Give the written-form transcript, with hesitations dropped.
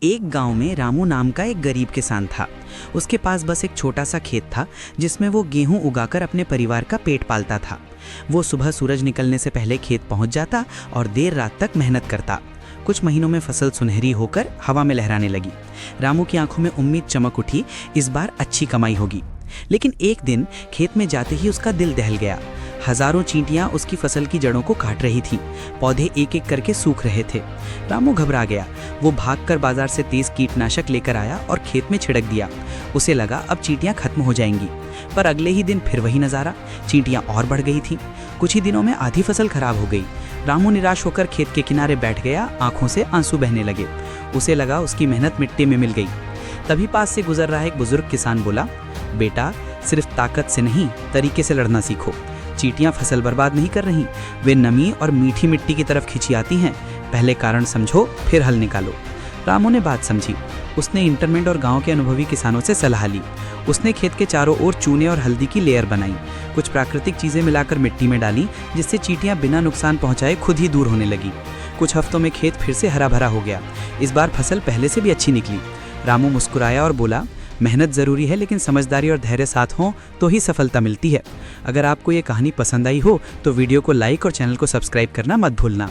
एक गांव में रामू नाम का एक गरीब किसान था। उसके पास बस एक छोटा सा खेत था जिसमें वो गेहूं उगाकर अपने परिवार का पेट पालता था। वो सुबह सूरज निकलने से पहले खेत पहुंच जाता और देर रात तक मेहनत करता। कुछ महीनों में फसल सुनहरी होकर हवा में लहराने लगी। रामू की आंखों में उम्मीद चमक उठी, इस बार अच्छी कमाई होगी। लेकिन एक दिन खेत में जाते ही उसका दिल दहल गया। हजारों चींटियां उसकी फसल की जड़ों को काट रही थीं। पौधे एक एक करके सूख रहे थे। रामू घबरा गया। वो भागकर बाजार से तेज कीटनाशक लेकर आया और खेत में छिड़क दिया। उसे लगा अब चींटियां खत्म हो जाएंगी, पर अगले ही दिन फिर वही नज़ारा। चींटियां और बढ़ गई थीं। कुछ ही दिनों में आधी फसल खराब हो गई। रामू निराश होकर खेत के किनारे बैठ गया। आंखों से आंसू बहने लगे। उसे लगा उसकी मेहनत मिट्टी में मिल गई। तभी पास से गुजर रहा एक बुजुर्ग किसान बोला, बेटा, सिर्फ ताकत से नहीं, तरीके से लड़ना सीखो। चींटियां फसल बर्बाद नहीं कर रही, वे नमी और मीठी मिट्टी की तरफ खिंची आती हैं। पहले कारण समझो, फिर हल निकालो। रामू ने बात समझी। उसने इंटरनेट और गांव के अनुभवी किसानों से सलाह ली। उसने खेत के चारों ओर चूने और हल्दी की लेयर बनाई। कुछ प्राकृतिक चीजें मिलाकर मिट्टी में डाली, जिससे चींटियां बिना नुकसान पहुंचाए खुद ही दूर होने लगी। कुछ हफ्तों में खेत फिर से हरा भरा हो गया। इस बार फसल पहले से भी अच्छी निकली। रामू मुस्कुराया और बोला, मेहनत ज़रूरी है, लेकिन समझदारी और धैर्य साथ हों तो ही सफलता मिलती है। अगर आपको ये कहानी पसंद आई हो तो वीडियो को लाइक और चैनल को सब्सक्राइब करना मत भूलना।